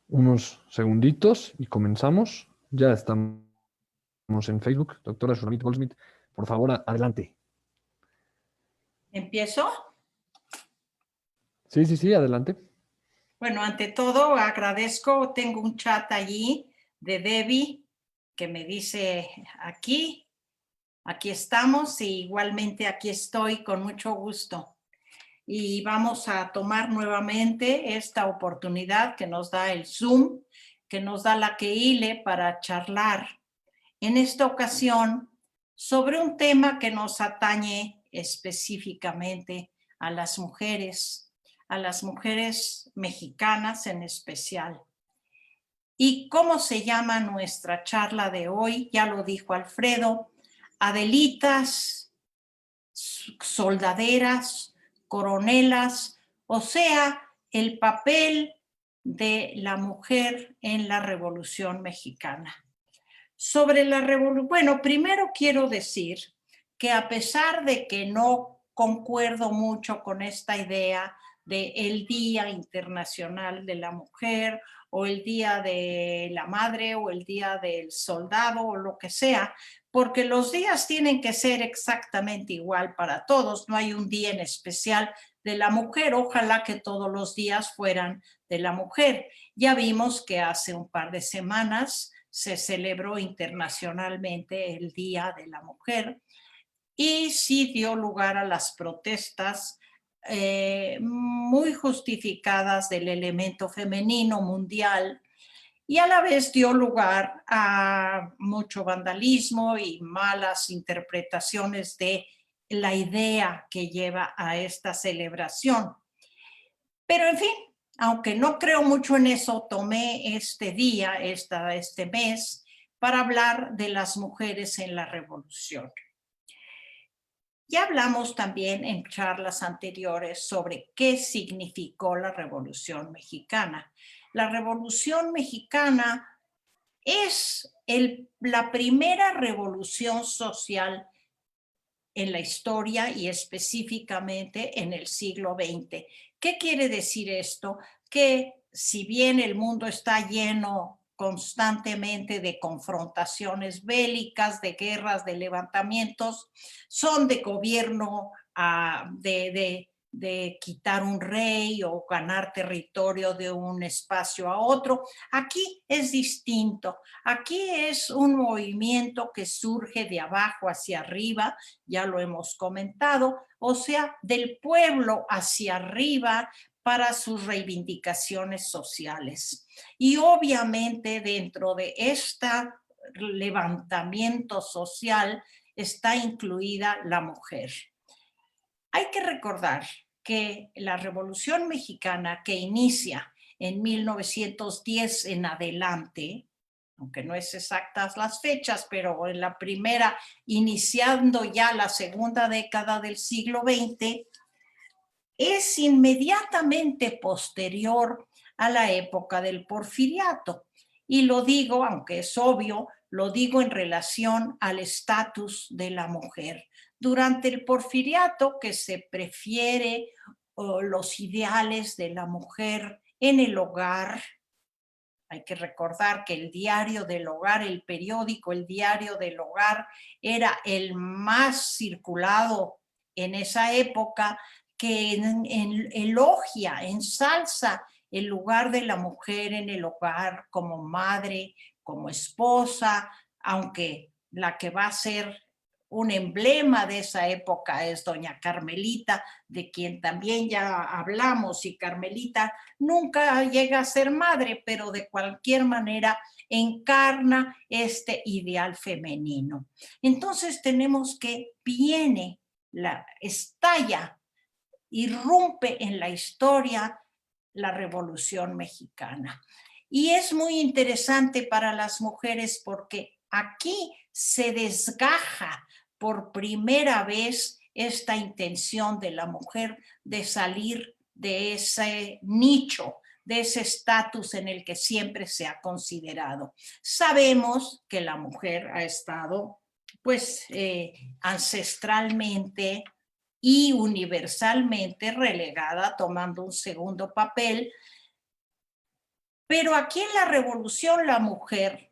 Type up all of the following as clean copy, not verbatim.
Unos segunditos y comenzamos. Ya estamos en Facebook. Doctora Shulamit Goldsmith, por favor, adelante. ¿Empiezo? Sí, adelante. Bueno, ante todo agradezco, tengo un chat allí de Debbie que me dice aquí estamos y igualmente aquí estoy con mucho gusto. Y vamos a tomar nuevamente esta oportunidad que nos da el Zoom, que nos da la Keile para charlar en esta ocasión sobre un tema que nos atañe específicamente a las mujeres mexicanas en especial. ¿Y cómo se llama nuestra charla de hoy? Ya lo dijo Alfredo, Adelitas, soldaderas, coronelas, o sea, el papel de la mujer en la Revolución Mexicana. Sobre la revolución, bueno, primero quiero decir que a pesar de que no concuerdo mucho con esta idea del Día Internacional de la Mujer o el Día de la Madre o el Día del Soldado o lo que sea, porque los días tienen que ser exactamente igual para todos, no hay un día en especial de la mujer, ojalá que todos los días fueran de la mujer. Ya vimos que hace un par de semanas se celebró internacionalmente el Día de la Mujer y sí dio lugar a las protestas muy justificadas del elemento femenino mundial y a la vez dio lugar a mucho vandalismo y malas interpretaciones de la idea que lleva a esta celebración. Pero en fin, aunque no creo mucho en eso, tomé este día, este mes, para hablar de las mujeres en la revolución. Ya hablamos también en charlas anteriores sobre qué significó la Revolución Mexicana. La Revolución Mexicana es la primera revolución social en la historia y específicamente en el siglo XX. ¿Qué quiere decir esto? Que si bien el mundo está lleno constantemente de confrontaciones bélicas, de guerras, de levantamientos, son de gobierno, de quitar un rey o ganar territorio de un espacio a otro. Aquí es distinto. Aquí es un movimiento que surge de abajo hacia arriba, ya lo hemos comentado, o sea, del pueblo hacia arriba para sus reivindicaciones sociales. Y obviamente dentro de este levantamiento social está incluida la mujer. Hay que recordar que la Revolución Mexicana, que inicia en 1910 en adelante, aunque no es exactas las fechas, pero en la primera, iniciando ya la segunda década del siglo XX, es inmediatamente posterior a la época del Porfiriato. Y lo digo, aunque es obvio, lo digo en relación al estatus de la mujer. Durante el Porfiriato, que se prefiere los ideales de la mujer en el hogar. Hay que recordar que el diario del hogar, el periódico, el diario del hogar, era el más circulado en esa época, que elogia, ensalza el lugar de la mujer en el hogar como madre, como esposa, aunque la que va a ser un emblema de esa época es doña Carmelita, de quien también ya hablamos, y Carmelita nunca llega a ser madre, pero de cualquier manera encarna este ideal femenino. Entonces tenemos que estalla, irrumpe en la historia la Revolución Mexicana. Y es muy interesante para las mujeres porque aquí se desgaja por primera vez esta intención de la mujer de salir de ese nicho, de ese estatus en el que siempre se ha considerado. Sabemos que la mujer ha estado, pues, ancestralmente y universalmente relegada, tomando un segundo papel, Pero aquí en la revolución la mujer,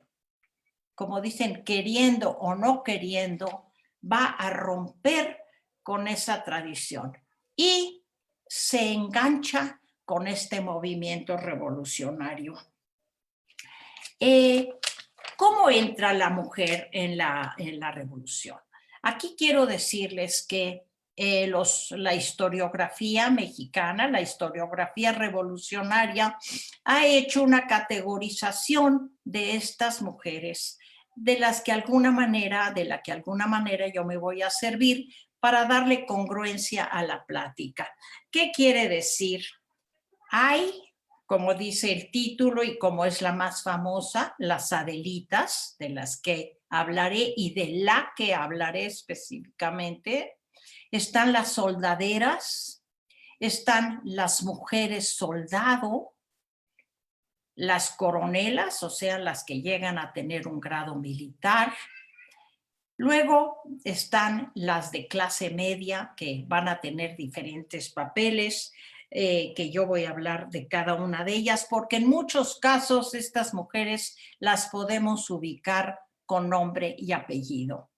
como dicen, queriendo o no queriendo, va a romper con esa tradición y se engancha con este movimiento revolucionario. ¿Cómo entra la mujer en la revolución? Aquí quiero decirles que la historiografía mexicana, la historiografía revolucionaria, ha hecho una categorización de estas mujeres, de la que alguna manera yo me voy a servir para darle congruencia a la plática. ¿Qué quiere decir? Hay, como dice el título y como es la más famosa, las Adelitas, de las que hablaré y de la que hablaré específicamente. Están las soldaderas, están las mujeres soldado, las coronelas, o sea, las que llegan a tener un grado militar. Luego están las de clase media, que van a tener diferentes papeles, que yo voy a hablar de cada una de ellas, porque en muchos casos estas mujeres las podemos ubicar con nombre y apellido.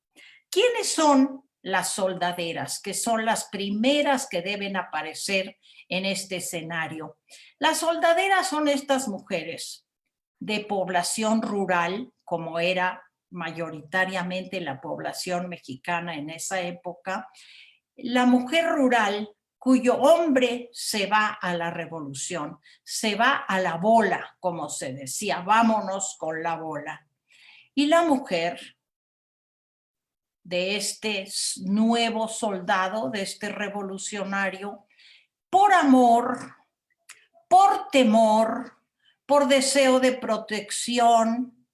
¿Quiénes son las soldaderas? Que son las primeras que deben aparecer en este escenario. Las soldaderas son estas mujeres de población rural, como era mayoritariamente la población mexicana en esa época, la mujer rural cuyo hombre se va a la revolución, se va a la bola, como se decía, vámonos con la bola. Y la mujer de este nuevo soldado, de este revolucionario, por amor, por temor, por deseo de protección,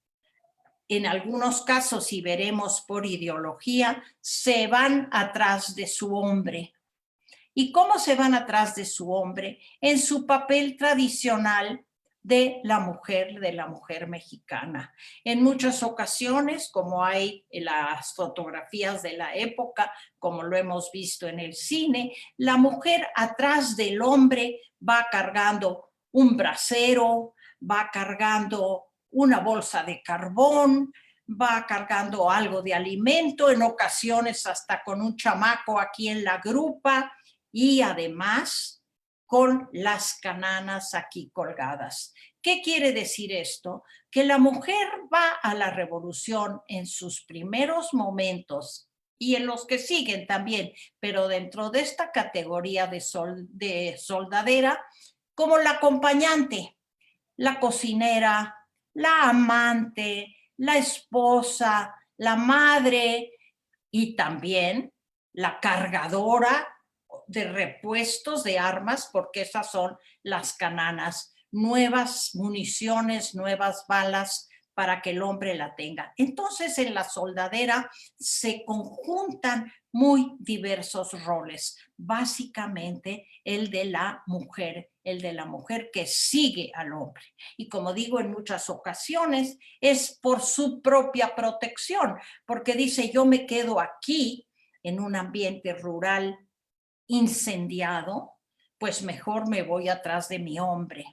en algunos casos, y veremos por ideología, se van atrás de su hombre. ¿Y cómo se van atrás de su hombre? En su papel tradicional de la mujer mexicana. En muchas ocasiones, como hay en las fotografías de la época, como lo hemos visto en el cine, la mujer atrás del hombre va cargando un brasero, va cargando una bolsa de carbón, va cargando algo de alimento, en ocasiones hasta con un chamaco aquí en la grupa, y además con las cananas aquí colgadas. ¿Qué quiere decir esto? Que la mujer va a la revolución en sus primeros momentos y en los que siguen también, pero dentro de esta categoría de soldadera, como la acompañante, la cocinera, la amante, la esposa, la madre y también la cargadora de repuestos de armas, porque esas son las cananas, nuevas municiones, nuevas balas para que el hombre la tenga. Entonces en la soldadera se conjuntan muy diversos roles, básicamente el de la mujer que sigue al hombre. Y como digo, en muchas ocasiones es por su propia protección, porque dice, yo me quedo aquí en un ambiente rural incendiado, pues mejor me voy atrás de mi hombre.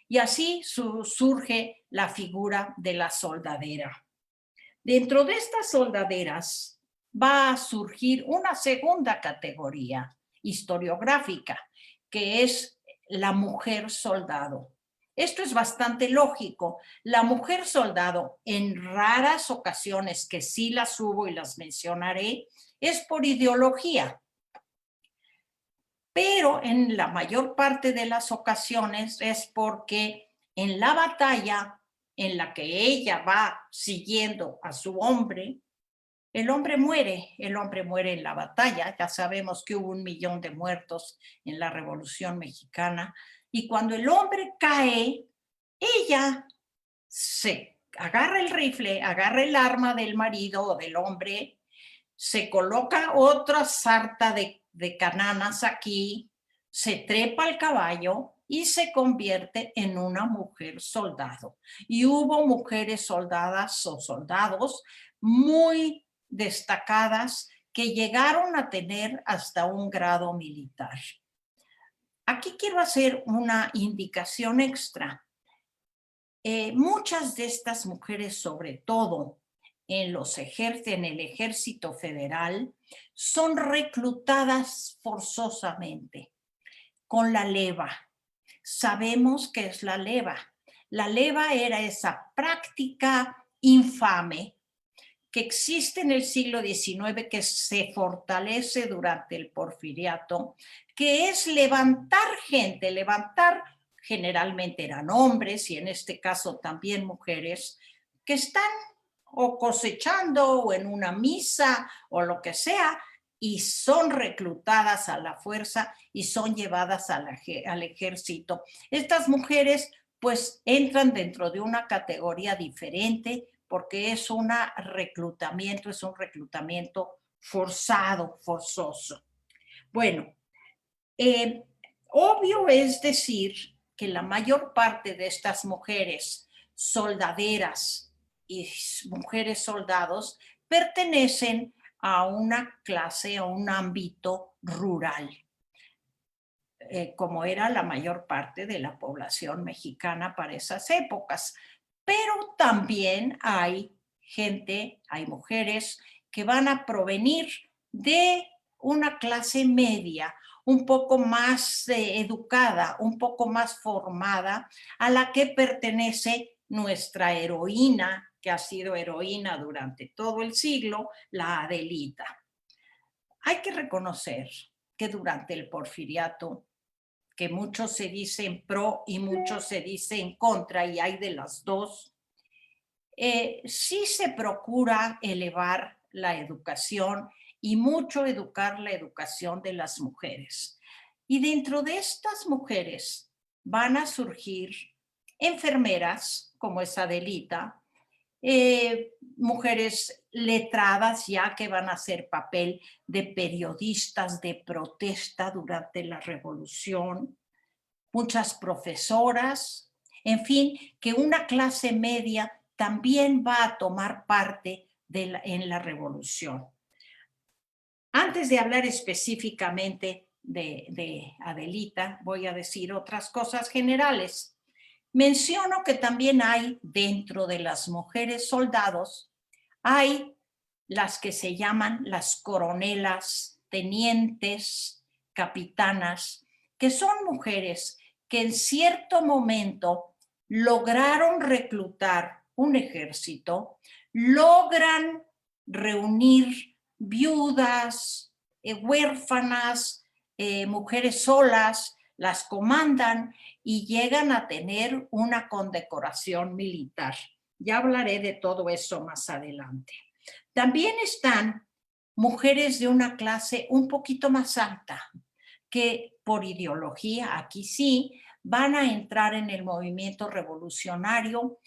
Y así surge la figura de la soldadera. Dentro de estas soldaderas va a surgir una segunda categoría historiográfica, que es la mujer soldado. Esto es bastante lógico. La mujer soldado, en raras ocasiones que sí las hubo y las mencionaré, es por ideología. Pero en la mayor parte de las ocasiones es porque en la batalla en la que ella va siguiendo a su hombre, el hombre muere en la batalla. Ya sabemos que hubo 1 millón de muertos en la Revolución Mexicana. Y cuando el hombre cae, ella se agarra el rifle, agarra el arma del marido o del hombre, se coloca otra sarta de cananas aquí, se trepa al caballo y se convierte en una mujer soldado. Y hubo mujeres soldadas o soldados muy destacadas que llegaron a tener hasta un grado militar. Aquí quiero hacer una indicación extra. muchas de estas mujeres, sobre todo en el ejército federal, son reclutadas forzosamente con la leva. Sabemos qué es la leva. La leva era esa práctica infame que existe en el siglo XIX, que se fortalece durante el porfiriato, que es levantar gente, generalmente eran hombres y en este caso también mujeres, que están o cosechando o en una misa o lo que sea, y son reclutadas a la fuerza y son llevadas al ejército. Estas mujeres pues entran dentro de una categoría diferente porque es un reclutamiento forzado, forzoso. Bueno, obvio es decir que la mayor parte de estas mujeres soldaderas y mujeres soldados pertenecen a una clase, a un ámbito rural, como era la mayor parte de la población mexicana para esas épocas. Pero también hay gente, hay mujeres que van a provenir de una clase media, un poco más educada, un poco más formada, a la que pertenece nuestra heroína, que ha sido heroína durante todo el siglo, la Adelita. Hay que reconocer que durante el porfiriato, que muchos se dicen pro y muchos se dicen contra, y hay de las dos, sí se procura elevar la educación y mucho educar la educación de las mujeres. Y dentro de estas mujeres van a surgir enfermeras, como es Adelita, mujeres letradas ya que van a hacer papel de periodistas de protesta durante la revolución, muchas profesoras, en fin, que una clase media también va a tomar parte en la revolución. Antes de hablar específicamente de Adelita, voy a decir otras cosas generales. Menciono que también hay dentro de las mujeres soldados, hay las que se llaman las coronelas, tenientes, capitanas, que son mujeres que en cierto momento lograron reclutar un ejército, logran reunir viudas, huérfanas, mujeres solas, las comandan y llegan a tener una condecoración militar. Ya hablaré de todo eso más adelante. También están mujeres de una clase un poquito más alta, que por ideología, aquí sí, van a entrar en el movimiento revolucionario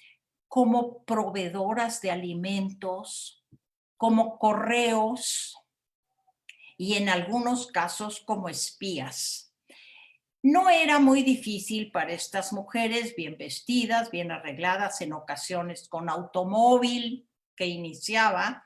como proveedoras de alimentos, como correos y en algunos casos como espías. No era muy difícil para estas mujeres bien vestidas, bien arregladas, en ocasiones con automóvil que iniciaba,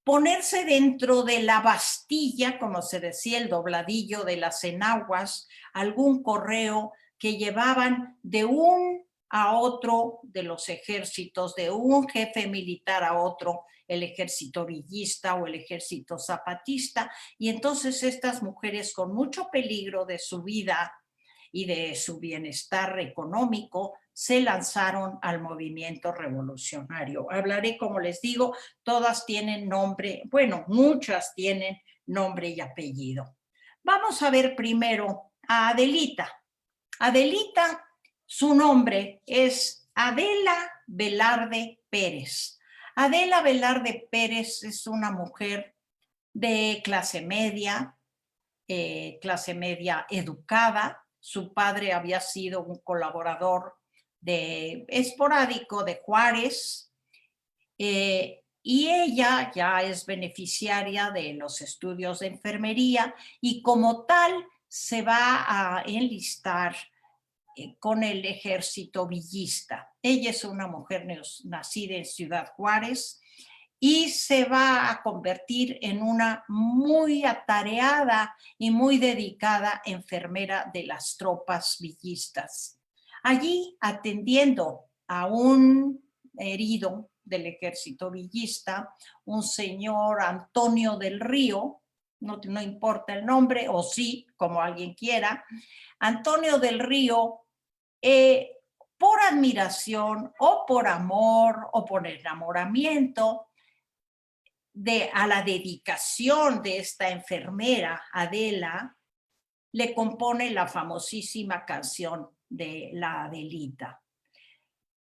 ponerse dentro de la bastilla, como se decía, el dobladillo de las enaguas, algún correo que llevaban de un a otro de los ejércitos, de un jefe militar a otro, el ejército villista o el ejército zapatista, y entonces estas mujeres con mucho peligro de su vida y de su bienestar económico se lanzaron al movimiento revolucionario. Hablaré, como les digo, todas tienen nombre, bueno, muchas tienen nombre y apellido. Vamos a ver primero a Adelita. Adelita, su nombre es Adela Velarde Pérez. Adela Velarde Pérez es una mujer de clase media educada. Su padre había sido un colaborador esporádico de Juárez, y ella ya es beneficiaria de los estudios de enfermería y como tal se va a enlistar con el ejército villista. Ella es una mujer nacida en Ciudad Juárez y se va a convertir en una muy atareada y muy dedicada enfermera de las tropas villistas. Allí, atendiendo a un herido del ejército villista, un señor Antonio del Río, no importa el nombre, o sí, como alguien quiera, Antonio del Río, por admiración o por amor o por enamoramiento a la dedicación de esta enfermera, Adela, le compone la famosísima canción de la Adelita.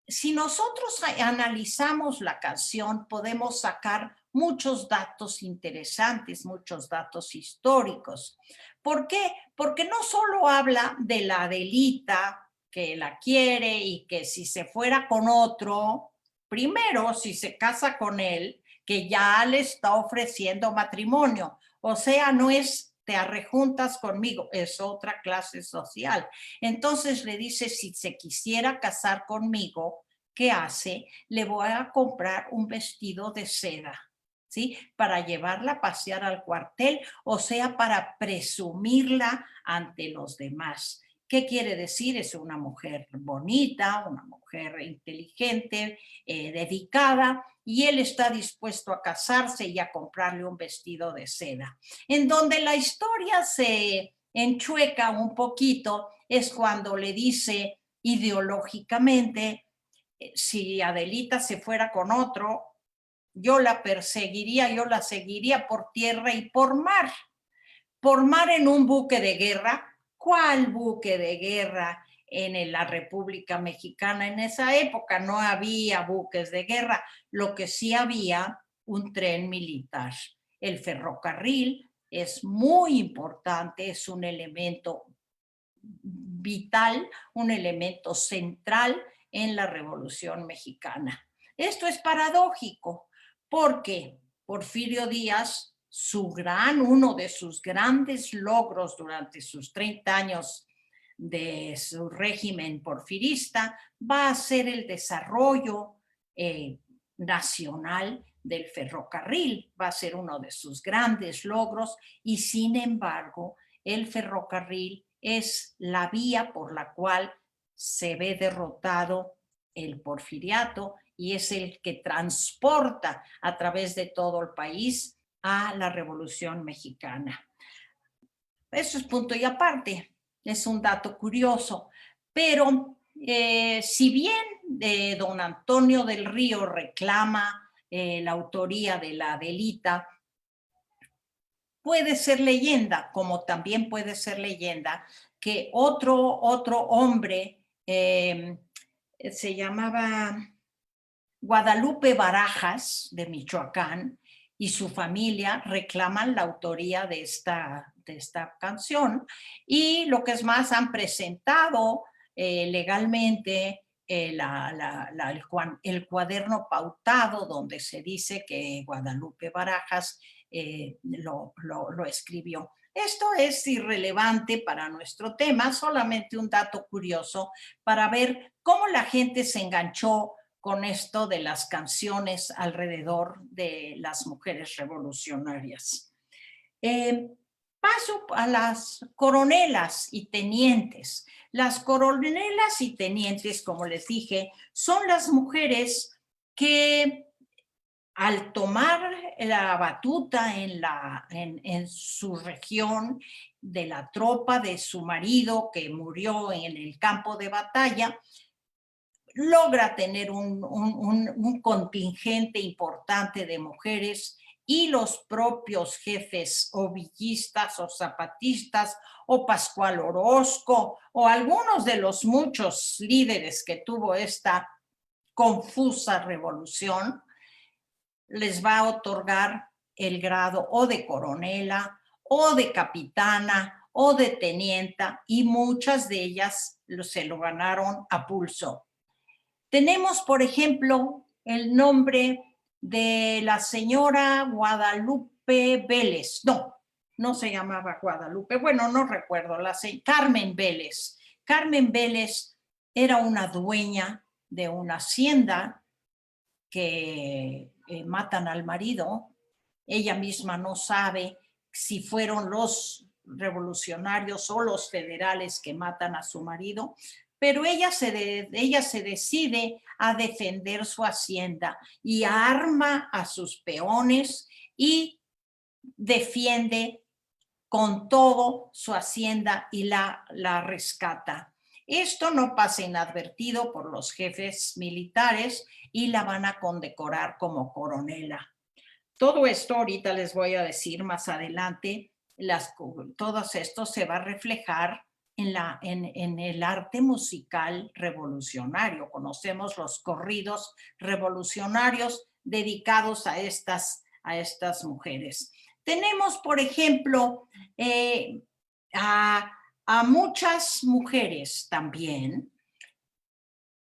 Si nosotros analizamos la canción, podemos sacar muchos datos interesantes, muchos datos históricos. ¿Por qué? Porque no solo habla de la Adelita que la quiere y que si se fuera con otro, primero si se casa con él, que ya le está ofreciendo matrimonio. O sea, no es te arrejuntas conmigo, es otra clase social. Entonces le dice, si se quisiera casar conmigo, ¿qué hace? Le voy a comprar un vestido de seda, ¿sí? Para llevarla a pasear al cuartel, o sea, para presumirla ante los demás. ¿Qué quiere decir? Es una mujer bonita, una mujer inteligente, dedicada, y él está dispuesto a casarse y a comprarle un vestido de seda. En donde la historia se enchueca un poquito es cuando le dice ideológicamente, si Adelita se fuera con otro, yo la perseguiría, yo la seguiría por tierra y por mar. Por mar en un buque de guerra. ¿Cuál buque de guerra en la República Mexicana? En esa época no había buques de guerra, lo que sí había un tren militar. El ferrocarril es muy importante, es un elemento vital, un elemento central en la Revolución Mexicana. Esto es paradójico porque Porfirio Díaz, uno de sus grandes logros durante sus 30 años de su régimen porfirista, va a ser el desarrollo nacional del ferrocarril, va a ser uno de sus grandes logros, y sin embargo el ferrocarril es la vía por la cual se ve derrotado el porfiriato y es el que transporta a través de todo el país a la Revolución Mexicana. Eso es punto y aparte, es un dato curioso, pero si bien don Antonio del Río reclama la autoría de la Adelita, puede ser leyenda, como también puede ser leyenda que otro hombre se llamaba Guadalupe Barajas, de Michoacán, y su familia reclaman la autoría de esta canción, y lo que es más, han presentado legalmente el cuaderno pautado donde se dice que Guadalupe Barajas lo escribió. Esto es irrelevante para nuestro tema, solamente un dato curioso para ver cómo la gente se enganchó con esto de las canciones alrededor de las mujeres revolucionarias. Paso a las coronelas y tenientes. Las coronelas y tenientes, como les dije, son las mujeres que al tomar la batuta en su región de la tropa de su marido que murió en el campo de batalla, logra tener un contingente importante de mujeres, y los propios jefes o villistas o zapatistas o Pascual Orozco o algunos de los muchos líderes que tuvo esta confusa revolución, les va a otorgar el grado o de coronela o de capitana o de tenienta, y muchas de ellas se lo ganaron a pulso. Tenemos, por ejemplo, el nombre de la señora Guadalupe Vélez. No se llamaba Guadalupe, bueno, no recuerdo, Carmen Vélez. Carmen Vélez era una dueña de una hacienda que matan al marido. Ella misma no sabe si fueron los revolucionarios o los federales que matan a su marido, pero ella se decide a defender su hacienda y arma a sus peones y defiende con todo su hacienda y la rescata. Esto no pasa inadvertido por los jefes militares y la van a condecorar como coronela. Todo esto ahorita les voy a decir más adelante, todo esto se va a reflejar en el arte musical revolucionario. Conocemos los corridos revolucionarios dedicados a estas mujeres. Tenemos, por ejemplo, a muchas mujeres también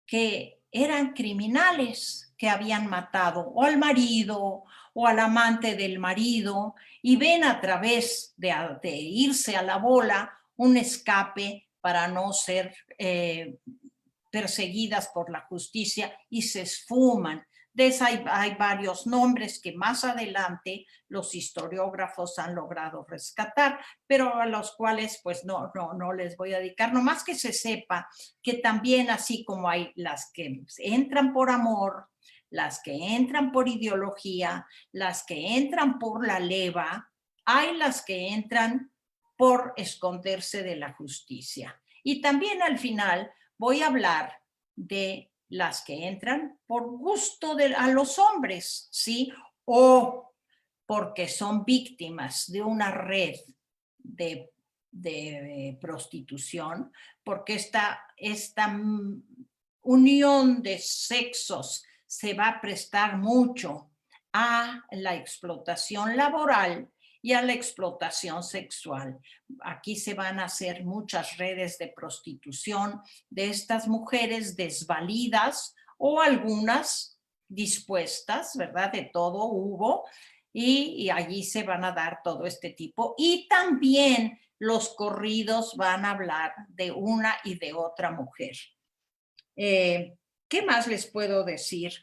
que eran criminales, que habían matado o al marido o al amante del marido y ven a través de irse a la bola un escape para no ser perseguidas por la justicia y se esfuman. De esa hay varios nombres que más adelante los historiógrafos han logrado rescatar, pero a los cuales pues no les voy a dedicar, nomás que se sepa que también así como hay las que entran por amor, las que entran por ideología, las que entran por la leva, hay las que entran por esconderse de la justicia. Y también al final voy a hablar de las que entran por gusto a los hombres, ¿sí? O porque son víctimas de una red de prostitución, porque esta unión de sexos se va a prestar mucho a la explotación laboral y a la explotación sexual. Aquí se van a hacer muchas redes de prostitución de estas mujeres desvalidas o algunas dispuestas, ¿verdad? De todo hubo, y allí se van a dar todo este tipo. Y también los corridos van a hablar de una y de otra mujer. ¿Qué más les puedo decir?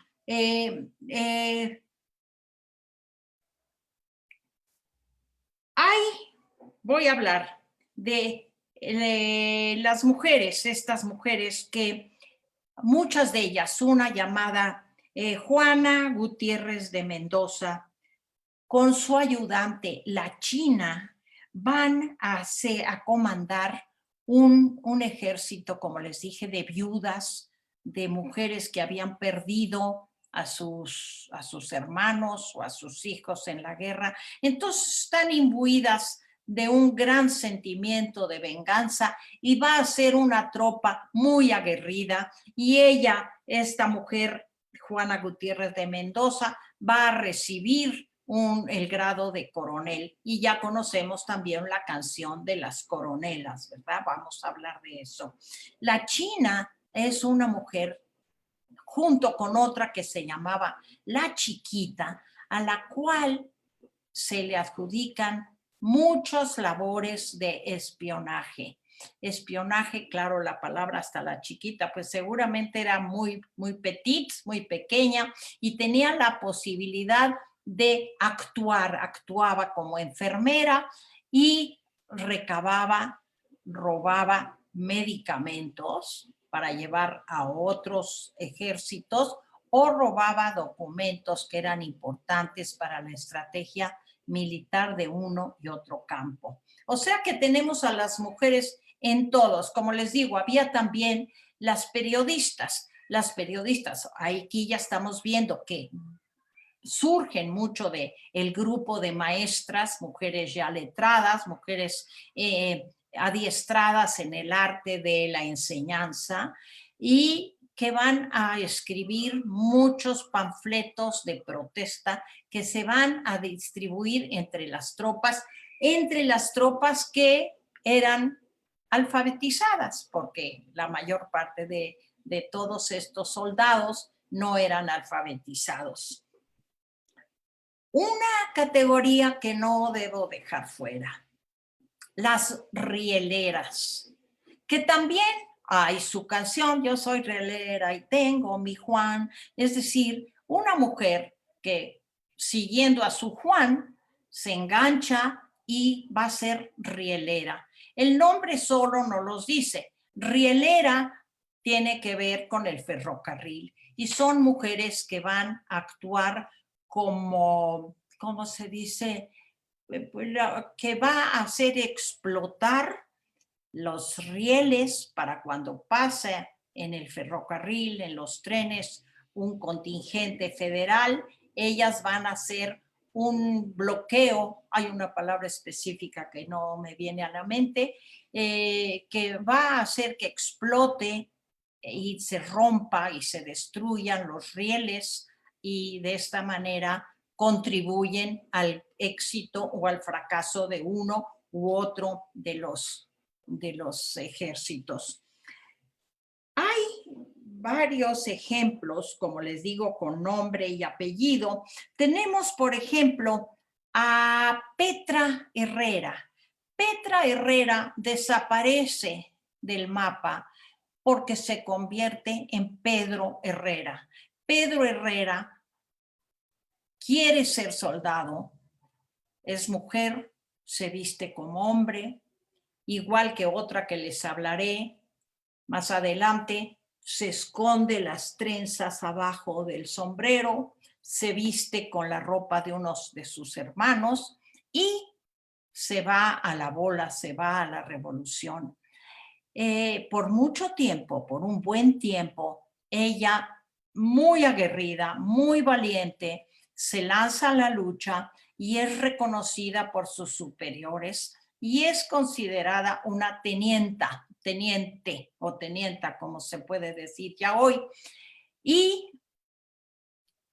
Voy a hablar de las mujeres, estas mujeres que muchas de ellas, una llamada Juana Gutiérrez de Mendoza, con su ayudante, la China, van a comandar un ejército, como les dije, de viudas, de mujeres que habían perdido a sus hermanos o a sus hijos en la guerra. Entonces están imbuidas de un gran sentimiento de venganza y va a ser una tropa muy aguerrida. Y ella, esta mujer, Juana Gutiérrez de Mendoza, va a recibir el grado de coronel, y ya conocemos también la canción de las coronelas, ¿verdad? Vamos a hablar de eso. La China es una mujer, junto con otra que se llamaba La Chiquita, a la cual se le adjudican muchas labores de espionaje. Espionaje, claro, la palabra hasta La Chiquita, pues seguramente era muy petit, muy pequeña, y tenía la posibilidad de actuaba como enfermera y robaba medicamentos para llevar a otros ejércitos o robaba documentos que eran importantes para la estrategia militar de uno y otro campo. O sea que tenemos a las mujeres en todos. Como les digo, había también las periodistas. Las periodistas, aquí ya estamos viendo que surgen mucho de el grupo de maestras, mujeres ya letradas, mujeres adiestradas en el arte de la enseñanza, y que van a escribir muchos panfletos de protesta que se van a distribuir entre las tropas que eran alfabetizadas, porque la mayor parte de todos estos soldados no eran alfabetizados. Una categoría que no debo dejar fuera, las rieleras, que también hay su canción, yo soy rielera y tengo mi Juan, es decir, una mujer que siguiendo a su Juan se engancha y va a ser rielera. El nombre solo no los dice. Rielera tiene que ver con el ferrocarril. Y son mujeres que van a actuar como, ¿cómo se dice? Que va a hacer explotar los rieles para cuando pase en el ferrocarril, en los trenes, un contingente federal, ellas van a hacer un bloqueo, hay una palabra específica que no me viene a la mente, que va a hacer que explote y se rompa y se destruyan los rieles y de esta manera contribuyen al éxito o al fracaso de uno u otro de los ejércitos. Hay varios ejemplos, como les digo, con nombre y apellido. Tenemos, por ejemplo, a Petra Herrera. Petra Herrera desaparece del mapa porque se convierte en Pedro Herrera. Pedro Herrera quiere ser soldado, es mujer, se viste como hombre, igual que otra que les hablaré más adelante, se esconde las trenzas abajo del sombrero, se viste con la ropa de unos de sus hermanos y se va a la bola, se va a la revolución. Por mucho tiempo, por un buen tiempo, ella, muy aguerrida, muy valiente, se lanza a la lucha y es reconocida por sus superiores y es considerada una teniente o tenienta, como se puede decir ya hoy. Y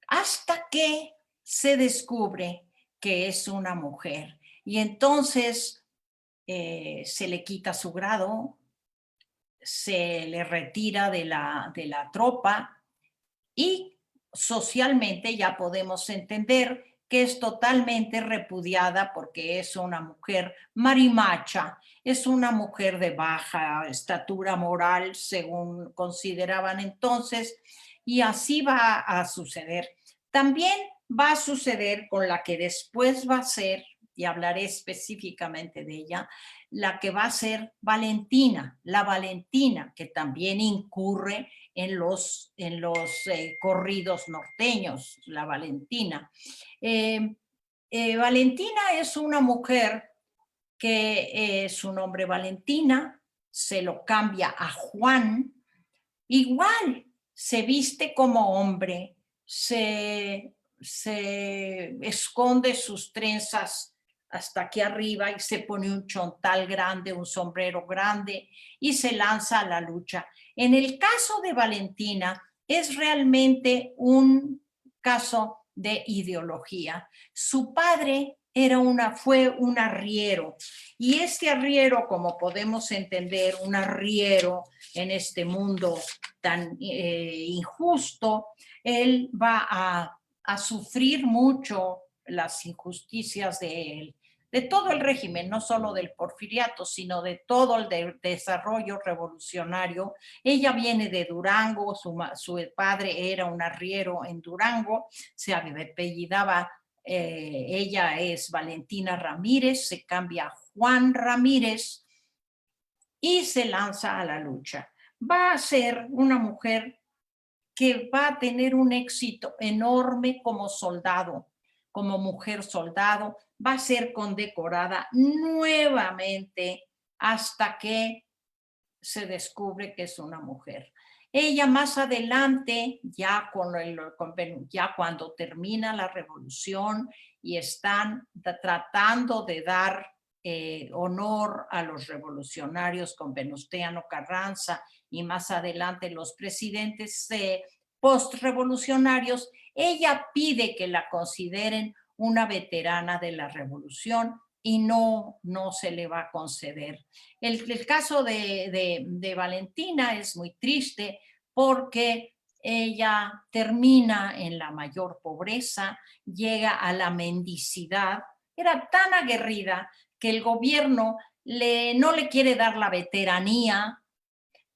hasta que se descubre que es una mujer. Y entonces se le quita su grado, se le retira de la tropa y socialmente ya podemos entender que es totalmente repudiada porque es una mujer marimacha, es una mujer de baja estatura moral, según consideraban entonces, y así va a suceder. También va a suceder con la que después va a ser, y hablaré específicamente de ella, la que va a ser Valentina, la Valentina, que también incurre en los corridos norteños, la Valentina. Valentina es una mujer que su nombre Valentina se lo cambia a Juan, igual se viste como hombre, se esconde sus trenzas hasta aquí arriba y se pone un chontal grande, un sombrero grande y se lanza a la lucha. En el caso de Valentina es realmente un caso de ideología. Su padre fue un arriero y este arriero, como podemos entender, un arriero en este mundo tan injusto, él va a sufrir mucho las injusticias de todo el régimen, no solo del porfiriato, sino de todo el desarrollo revolucionario. Ella viene de Durango, su padre era un arriero en Durango, se apellidaba, ella es Valentina Ramírez, se cambia a Juan Ramírez y se lanza a la lucha. Va a ser una mujer que va a tener un éxito enorme como soldado, como mujer soldado, va a ser condecorada nuevamente hasta que se descubre que es una mujer. Ella más adelante, ya cuando termina la revolución y están tratando de dar honor a los revolucionarios con Venustiano Carranza y más adelante los presidentes postrevolucionarios, ella pide que la consideren una veterana de la revolución y no se le va a conceder. El caso de Valentina es muy triste porque ella termina en la mayor pobreza, llega a la mendicidad, era tan aguerrida que el gobierno no le quiere dar la veteranía,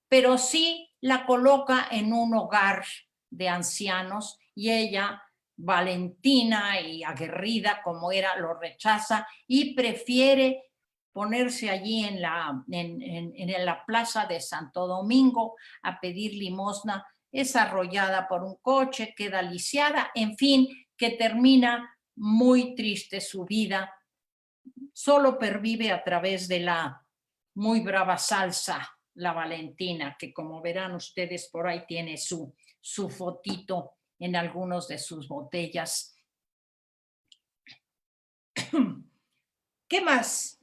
pero sí la coloca en un hogar de ancianos y ella, Valentina y aguerrida como era, lo rechaza y prefiere ponerse allí en la plaza de Santo Domingo a pedir limosna, es arrollada por un coche, queda lisiada, en fin, que termina muy triste su vida. Solo pervive a través de la muy brava salsa, la Valentina, que como verán ustedes por ahí tiene su fotito en algunos de sus botellas. ¿Qué más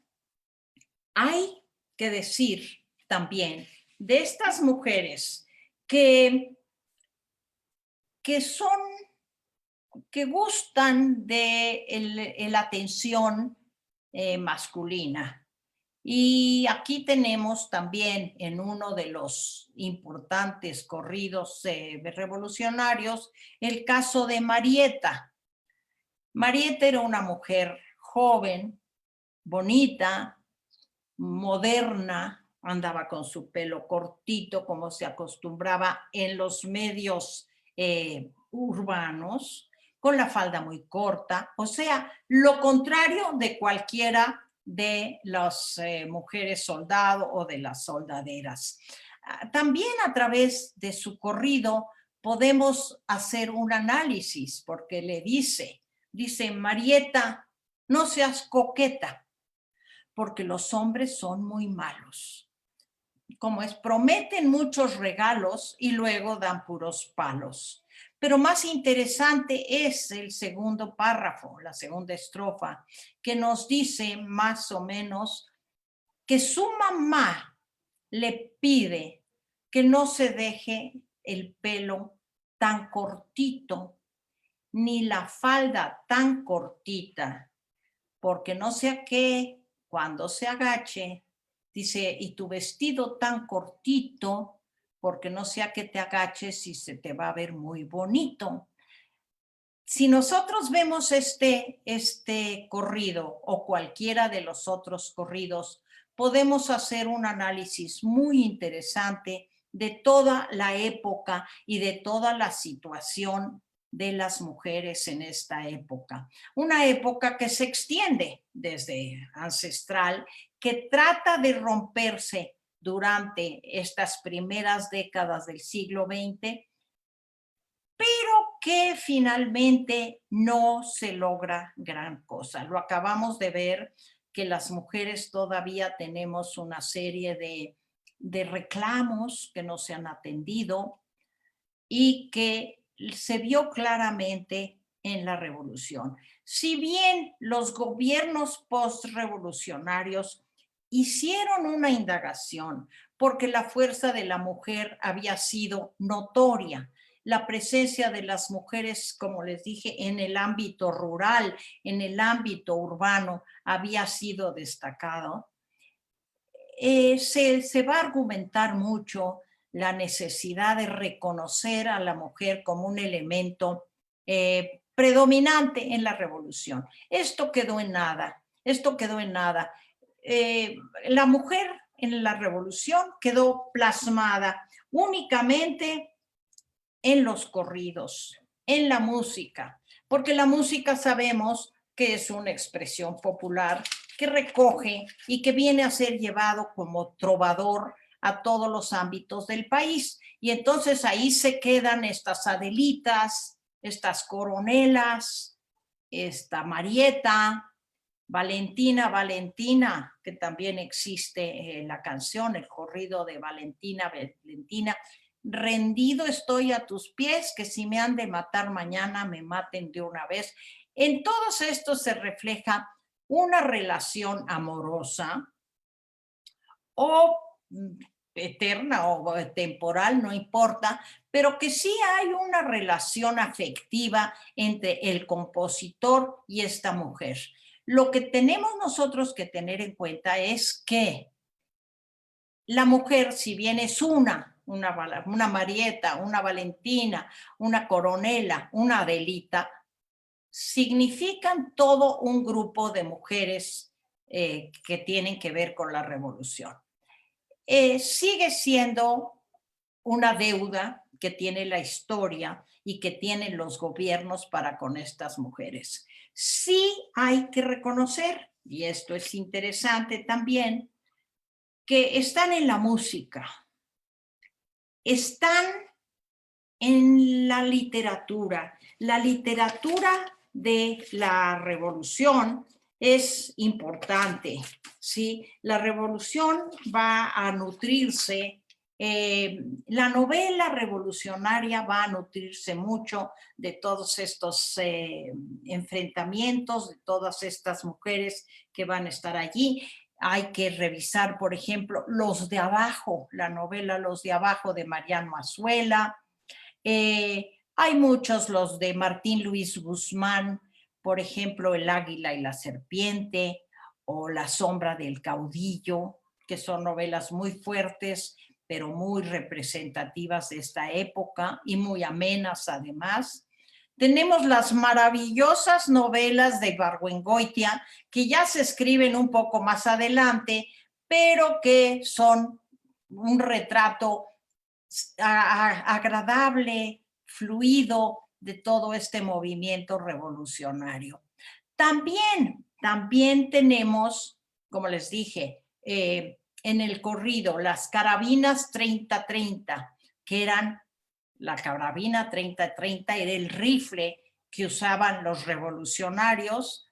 hay que decir también de estas mujeres que gustan de la atención masculina? Y aquí tenemos también en uno de los importantes corridos revolucionarios el caso de Marieta. Marieta era una mujer joven, bonita, moderna, andaba con su pelo cortito como se acostumbraba en los medios urbanos, con la falda muy corta, o sea, lo contrario de cualquiera de las mujeres soldado o de las soldaderas. También a través de su corrido podemos hacer un análisis, porque le dice, Marieta, no seas coqueta, porque los hombres son muy malos. Como prometen muchos regalos y luego dan puros palos. Pero más interesante es el segundo párrafo, la segunda estrofa, que nos dice más o menos que su mamá le pide que no se deje el pelo tan cortito, ni la falda tan cortita, porque no sea que cuando se agache, dice, y tu vestido tan cortito, porque no sea que te agaches y se te va a ver muy bonito. Si nosotros vemos este corrido o cualquiera de los otros corridos, podemos hacer un análisis muy interesante de toda la época y de toda la situación de las mujeres en esta época. Una época que se extiende desde ancestral, que trata de romperse durante estas primeras décadas del siglo XX, pero que finalmente no se logra gran cosa. Lo acabamos de ver, que las mujeres todavía tenemos una serie de reclamos que no se han atendido y que se vio claramente en la revolución. Si bien los gobiernos postrevolucionarios hicieron una indagación porque la fuerza de la mujer había sido notoria, la presencia de las mujeres, como les dije, en el ámbito rural, en el ámbito urbano, había sido destacado, se va a argumentar mucho la necesidad de reconocer a la mujer como un elemento predominante en la revolución. Esto quedó en nada, la mujer en la revolución quedó plasmada únicamente en los corridos, en la música, porque la música sabemos que es una expresión popular que recoge y que viene a ser llevado como trovador a todos los ámbitos del país. Y entonces ahí se quedan estas Adelitas, estas Coronelas, esta Marieta, Valentina, que también existe la canción, el corrido de Valentina, rendido estoy a tus pies, que si me han de matar mañana, me maten de una vez. En todos estos se refleja una relación amorosa o eterna o temporal, no importa, pero que sí hay una relación afectiva entre el compositor y esta mujer. Lo que tenemos nosotros que tener en cuenta es que la mujer, si bien es una Marieta, una Valentina, una Coronela, una Adelita, significan todo un grupo de mujeres que tienen que ver con la revolución. Sigue siendo una deuda que tiene la historia y que tienen los gobiernos para con estas mujeres. Sí hay que reconocer, y esto es interesante también, que están en la música, están en la literatura. La literatura de la revolución es importante, ¿sí? La revolución va a nutrirse, la novela revolucionaria va a nutrirse mucho de todos estos enfrentamientos, de todas estas mujeres que van a estar allí. Hay que revisar, por ejemplo, Los de Abajo, la novela Los de Abajo de Mariano Azuela. Hay muchos, los de Martín Luis Guzmán, por ejemplo, El Águila y la Serpiente o La Sombra del Caudillo, que son novelas muy fuertes, pero muy representativas de esta época y muy amenas además. Tenemos las maravillosas novelas de Ibargüengoitia, que ya se escriben un poco más adelante, pero que son un retrato agradable, fluido de todo este movimiento revolucionario. También tenemos, como les dije, en el corrido, las carabinas 30-30, que eran, la carabina 30-30 era el rifle que usaban los revolucionarios,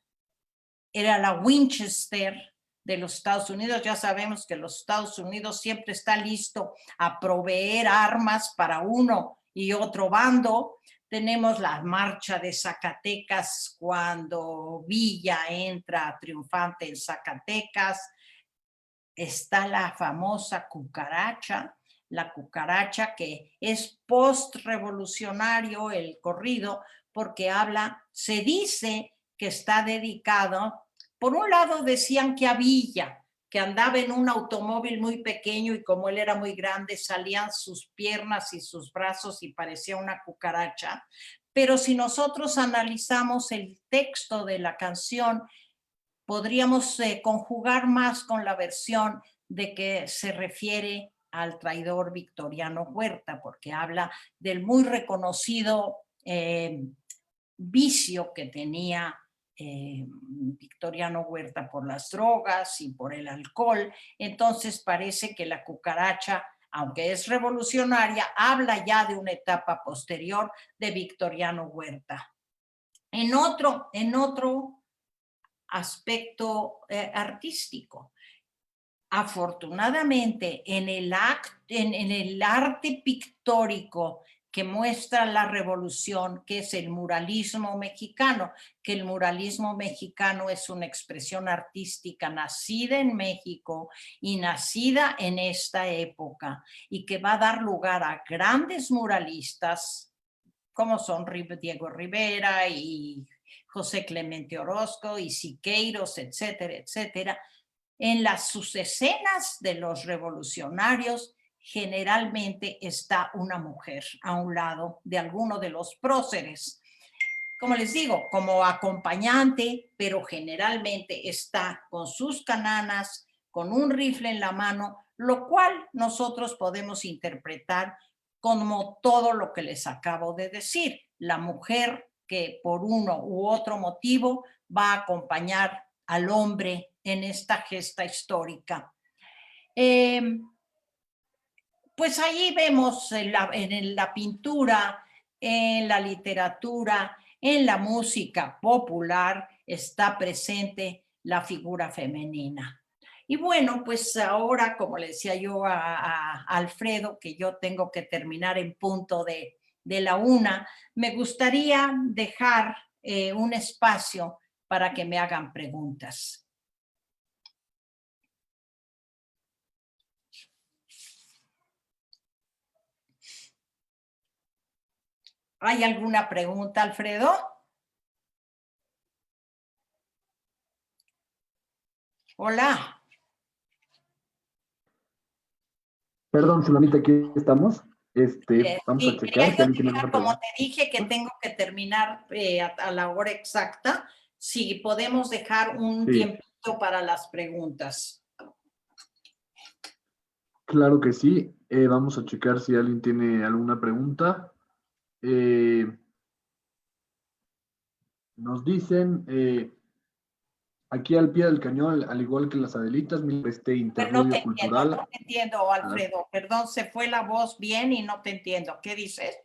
era la Winchester de los Estados Unidos. Ya sabemos que los Estados Unidos siempre está listo a proveer armas para uno y otro bando. Tenemos la marcha de Zacatecas cuando Villa entra triunfante en Zacatecas. Está la famosa cucaracha, la cucaracha que es post-revolucionario el corrido, porque se dice que está dedicado, por un lado decían que a Villa, que andaba en un automóvil muy pequeño y como él era muy grande salían sus piernas y sus brazos y parecía una cucaracha, pero si nosotros analizamos el texto de la canción, podríamos conjugar más con la versión de que se refiere al traidor Victoriano Huerta, porque habla del muy reconocido vicio que tenía Victoriano Huerta por las drogas y por el alcohol. Entonces parece que la cucaracha, aunque es revolucionaria, habla ya de una etapa posterior de Victoriano Huerta. En otro aspecto artístico. Afortunadamente, en el arte pictórico que muestra la revolución, que es el muralismo mexicano, que el muralismo mexicano es una expresión artística nacida en México y nacida en esta época, y que va a dar lugar a grandes muralistas, como son Diego Rivera y José Clemente Orozco y Siqueiros, etcétera, etcétera. En sus escenas de los revolucionarios generalmente está una mujer a un lado de alguno de los próceres. Como les digo, como acompañante, pero generalmente está con sus cananas, con un rifle en la mano, lo cual nosotros podemos interpretar como todo lo que les acabo de decir. La mujer que por uno u otro motivo va a acompañar al hombre en esta gesta histórica. Pues ahí vemos en la pintura, en la literatura, en la música popular, está presente la figura femenina. Y bueno, pues ahora, como le decía yo a Alfredo, que yo tengo que terminar en punto de la 1, me gustaría dejar un espacio para que me hagan preguntas. ¿Hay alguna pregunta, Alfredo? Hola. Perdón, Sulamita, aquí estamos. Vamos a checar si alguien tiene alguna Como pregunta. te dije que tengo que terminar a la hora exacta, si podemos dejar un tiempito para las preguntas. Claro que sí. Vamos a checar si alguien tiene alguna pregunta. Nos dicen, Aquí al pie del cañón, al igual que las Adelitas, mira este Pero no interludio te entiendo, cultural. no te entiendo, Alfredo. Perdón, se fue la voz bien y no te entiendo. ¿Qué dices?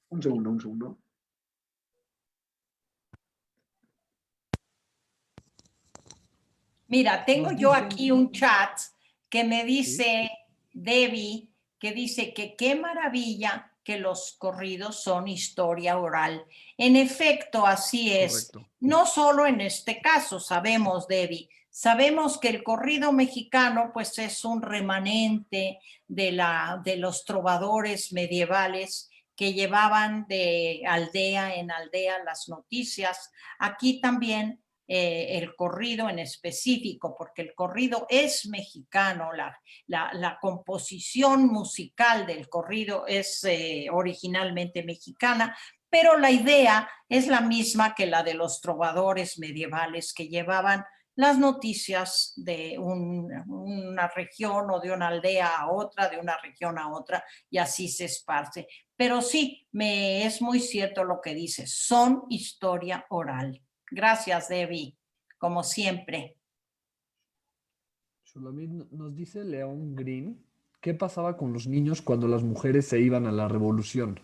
Un segundo, un segundo. Mira, tengo Nos yo dicen, aquí un chat que me sí, dice Debbie, que dice que qué maravilla que los corridos son historia oral. En efecto, así es. correcto. No solo en este caso, sabemos, Debbie, sabemos que el corrido mexicano pues es un remanente de los trovadores medievales que llevaban de aldea en aldea las noticias. Aquí también el corrido en específico, porque el corrido es mexicano, la composición musical del corrido es originalmente mexicana, pero la idea es la misma que la de los trovadores medievales que llevaban las noticias de una región o de una aldea a otra, de una región a otra, y así se esparce. Pero sí, es muy cierto lo que dices, son historia oral. Gracias, Debbie, como siempre. Shulamit nos dice León Green, ¿qué pasaba con los niños cuando las mujeres se iban a la revolución?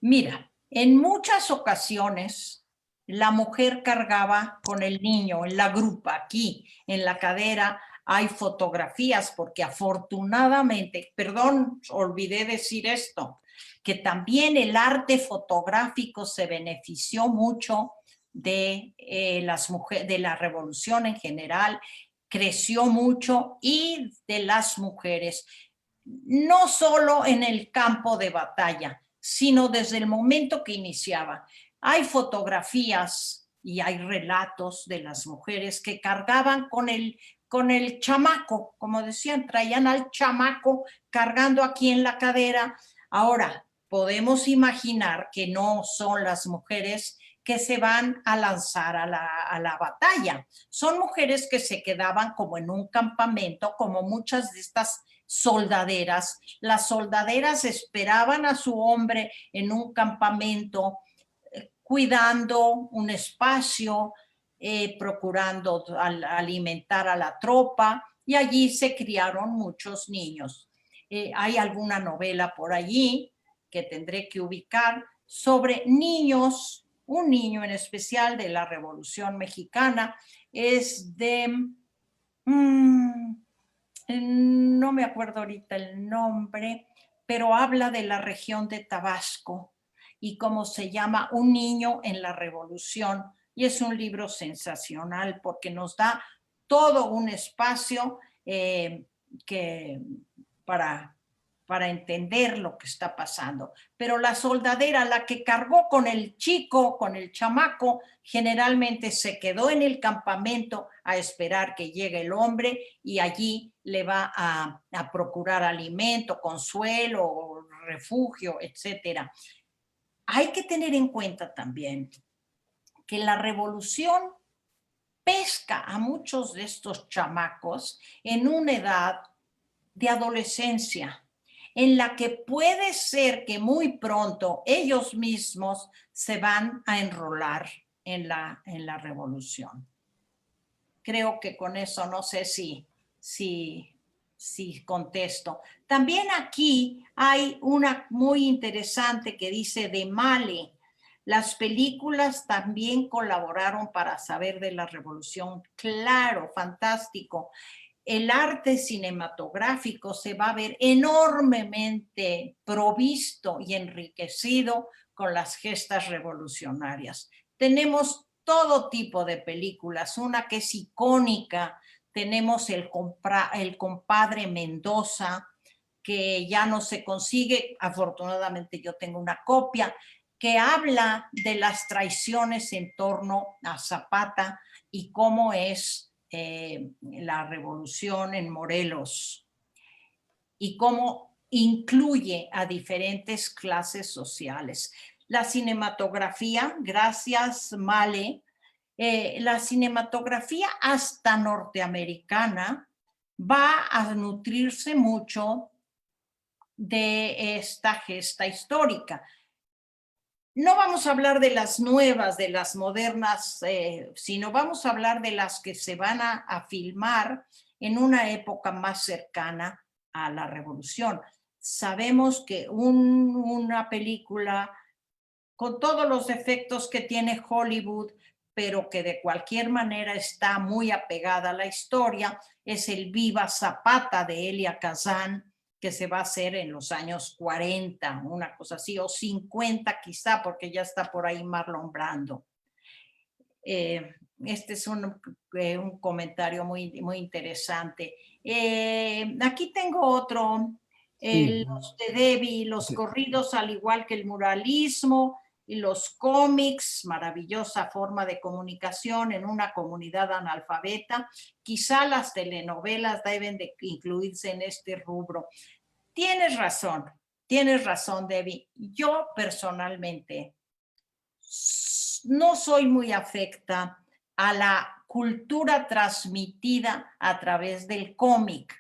Mira, en muchas ocasiones la mujer cargaba con el niño en la grupa, aquí en la cadera hay fotografías, porque afortunadamente, perdón, olvidé decir esto, que también el arte fotográfico se benefició mucho de las mujeres, de la revolución en general, creció mucho y de las mujeres, no solo en el campo de batalla, sino desde el momento que iniciaba. Hay fotografías y hay relatos de las mujeres que cargaban con el chamaco, como decían, traían al chamaco cargando aquí en la cadera. Ahora, podemos imaginar que no son las mujeres que se van a lanzar a la batalla. Son mujeres que se quedaban como en un campamento, como muchas de estas soldaderas. Las soldaderas esperaban a su hombre en un campamento, cuidando un espacio, procurando alimentar a la tropa, y allí se criaron muchos niños. Hay alguna novela por allí que tendré que ubicar sobre niños, un niño en especial de la Revolución Mexicana, es de... no me acuerdo ahorita el nombre, pero habla de la región de Tabasco y cómo se llama Un niño en la revolución. Y es un libro sensacional porque nos da todo un espacio que para entender lo que está pasando. Pero la soldadera, la que cargó con el chico, con el chamaco, generalmente se quedó en el campamento a esperar que llegue el hombre y allí le va a procurar alimento, consuelo, refugio, etcétera. Hay que tener en cuenta también que la revolución pesca a muchos de estos chamacos en una edad de adolescencia, en la que puede ser que muy pronto ellos mismos se van a enrolar en la revolución. Creo que con eso no sé si contesto. También aquí hay una muy interesante que dice de Male. Las películas también colaboraron para saber de la revolución. Claro, fantástico. El arte cinematográfico se va a ver enormemente provisto y enriquecido con las gestas revolucionarias. Tenemos todo tipo de películas, una que es icónica, tenemos el compadre Mendoza, que ya no se consigue, afortunadamente yo tengo una copia, que habla de las traiciones en torno a Zapata y cómo es la revolución en Morelos y cómo incluye a diferentes clases sociales. La cinematografía, gracias Male, la cinematografía hasta norteamericana va a nutrirse mucho de esta gesta histórica. no vamos a hablar de las nuevas, de las modernas, sino vamos a hablar de las que se van a filmar en una época más cercana a la revolución. Sabemos que una película con todos los defectos que tiene Hollywood, pero que de cualquier manera está muy apegada a la historia, es el Viva Zapata de Elia Kazan, que se va a hacer en los años 40, una cosa así, o 50 quizá, porque ya está por ahí Marlon Brando. Este es un comentario muy interesante. Aquí tengo otro, Sí, los de Debbie, los corridos, al igual que el muralismo y los cómics, maravillosa forma de comunicación en una comunidad analfabeta. Quizá las telenovelas deben de incluirse en este rubro. Tienes razón, Debbie. Yo personalmente no soy muy afecta a la cultura transmitida a través del cómic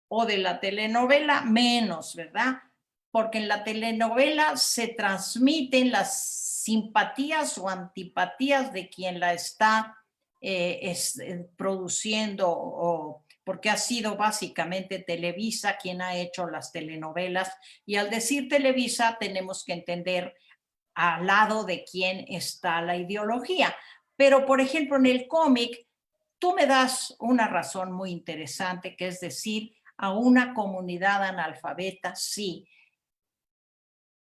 o de la telenovela, menos, ¿verdad? Porque en la telenovela se transmiten las simpatías o antipatías de quien la está produciendo, o porque ha sido básicamente Televisa quien ha hecho las telenovelas, y al decir Televisa tenemos que entender al lado de quién está la ideología. Pero, por ejemplo, en el cómic, tú me das una razón muy interesante, que es decir, a una comunidad analfabeta, sí,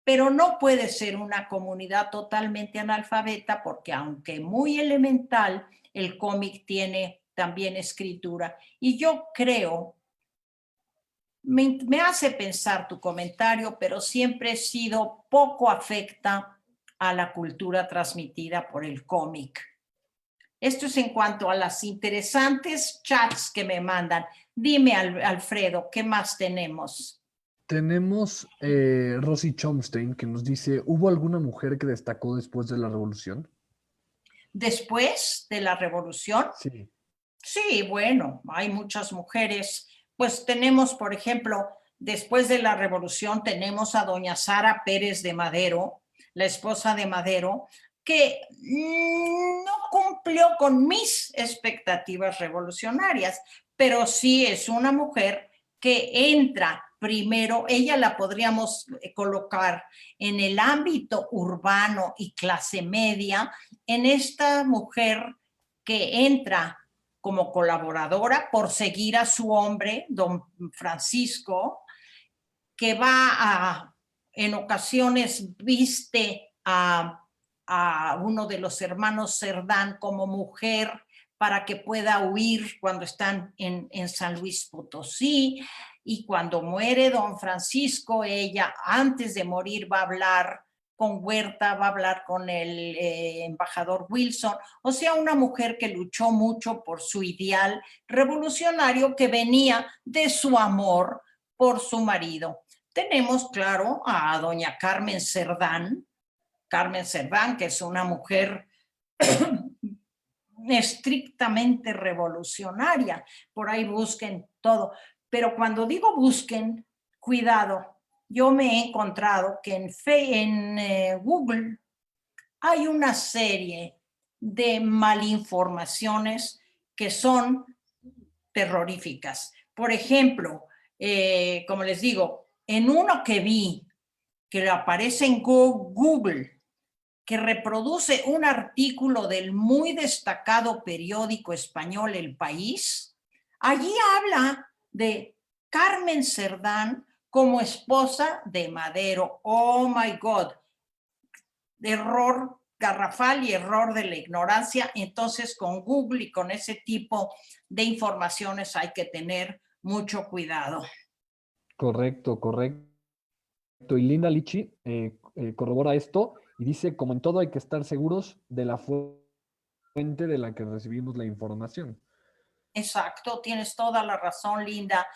pero no puede ser una comunidad totalmente analfabeta, porque aunque muy elemental, el cómic tiene también escritura. Y yo creo, me hace pensar tu comentario, pero siempre he sido poco afecta a la cultura transmitida por el cómic. Esto es en cuanto a las interesantes chats que me mandan. Dime, Alfredo, ¿qué más tenemos? tenemos Rosy Chomstein que nos dice, ¿hubo alguna mujer que destacó después de la revolución? Después de la revolución, Sí. sí, bueno, hay muchas mujeres. Pues tenemos, por ejemplo, después de la revolución, tenemos a doña Sara Pérez de Madero, la esposa de Madero, que no cumplió con mis expectativas revolucionarias, pero sí es una mujer que entra primero, ella la podríamos colocar en el ámbito urbano y clase media, en esta mujer que entra como colaboradora por seguir a su hombre, don Francisco, que en ocasiones viste a uno de los hermanos Cerdán como mujer para que pueda huir cuando están en San Luis Potosí, y cuando muere don Francisco, ella antes de morir va a hablar con Huerta, va a hablar con el embajador Wilson, o sea, una mujer que luchó mucho por su ideal revolucionario que venía de su amor por su marido. Tenemos, claro, a doña Carmen Cerdán, que es una mujer estrictamente revolucionaria. Por ahí busquen todo. Pero cuando digo busquen, cuidado, yo me he encontrado que en Google hay una serie de malinformaciones que son terroríficas. Por ejemplo, como les digo, en uno que vi, que aparece en Google, que reproduce un artículo del muy destacado periódico español El País, allí habla de Carmen Cerdán como esposa de Madero. Oh my God, error garrafal y error de la ignorancia. Entonces, con Google y con ese tipo de informaciones hay que tener mucho cuidado. Correcto, correcto. Y Linda Lichi corrobora esto y dice, como en todo hay que estar seguros de la fuente de la que recibimos la información. Exacto, tienes toda la razón, Linda.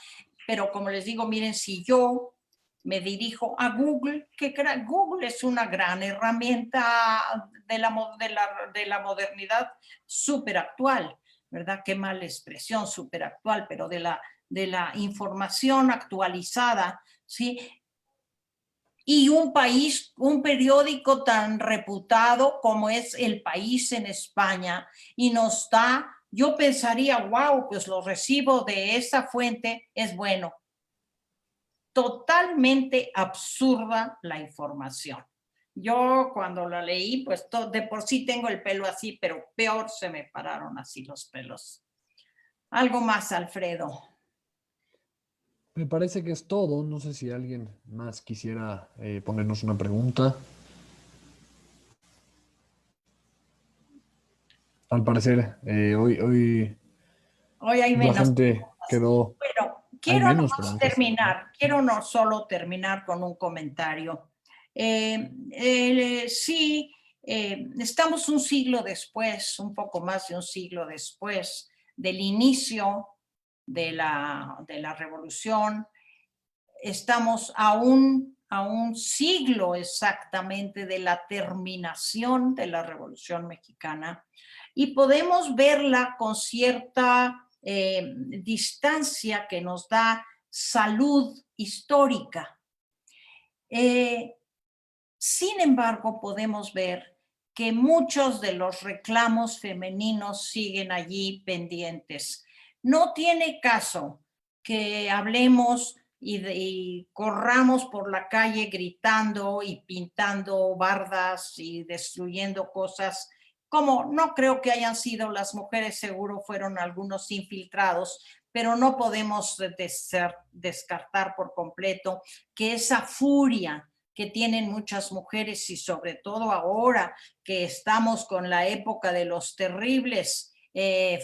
Pero como les digo, miren, si yo me dirijo a Google, que Google es una gran herramienta de la modernidad súper actual, ¿verdad? Qué mala expresión, súper actual, pero de la información actualizada, ¿sí? y un país, un periódico tan reputado como es El País en España, y nos da, yo pensaría, wow, pues lo recibo de esa fuente, es bueno. Totalmente absurda la información. Yo cuando la leí, pues de por sí tengo el pelo así, pero peor se me pararon así los pelos. Algo más, Alfredo. Me parece que es todo. No sé si alguien más quisiera ponernos una pregunta. Al parecer, hoy Hoy hay la menos. gente quedó... Bueno, Hay quiero menos preguntas. no solo terminar con un comentario. Sí, estamos un siglo después, un poco más de un siglo después del inicio de la revolución. Estamos a un siglo exactamente de la terminación de la Revolución Mexicana y podemos verla con cierta distancia que nos da salud histórica. Sin embargo, podemos ver que muchos de los reclamos femeninos siguen allí pendientes. No tiene caso que hablemos y corramos por la calle gritando y pintando bardas y destruyendo cosas, como no creo que hayan sido las mujeres, seguro fueron algunos infiltrados, pero no podemos descartar por completo que esa furia que tienen muchas mujeres y sobre todo ahora que estamos con la época de los terribles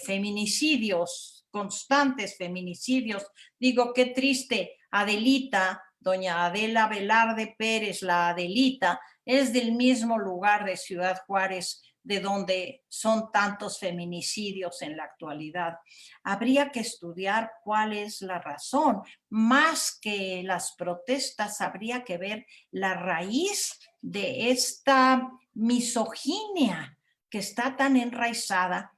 feminicidios, constantes feminicidios. Digo, qué triste, Adelita, doña Adela Velarde Pérez, la Adelita, es del mismo lugar de Ciudad Juárez, de donde son tantos feminicidios en la actualidad. Habría que estudiar cuál es la razón. Más que las protestas, habría que ver la raíz de esta misoginia que está tan enraizada.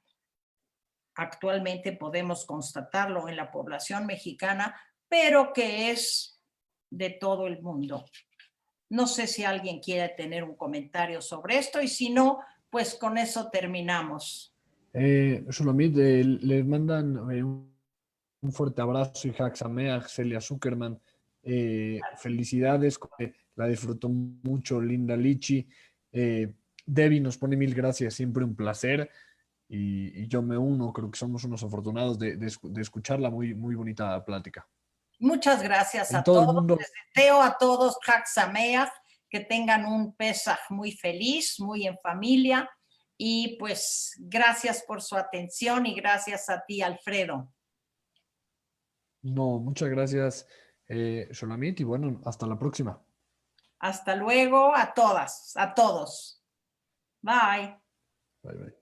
Actualmente podemos constatarlo en la población mexicana, pero que es de todo el mundo. No sé si alguien quiere tener un comentario sobre esto y si no, pues con eso terminamos. Shulamit, les mandan un fuerte abrazo y Haxamea, Celia Zuckerman. Felicidades, la disfrutó mucho, Linda Lichi. Debbie nos pone mil gracias, siempre un placer. Y yo me uno, creo que somos unos afortunados de escuchar la muy, muy bonita plática. Muchas gracias En a todo el todos. mundo. Les deseo a todos Chag Sameach, que tengan un Pesaj muy feliz, muy en familia. Y pues gracias por su atención y gracias a ti, Alfredo. No, muchas gracias, Shulamit, y bueno, hasta la próxima. Hasta luego a todas, a todos. Bye. Bye, bye.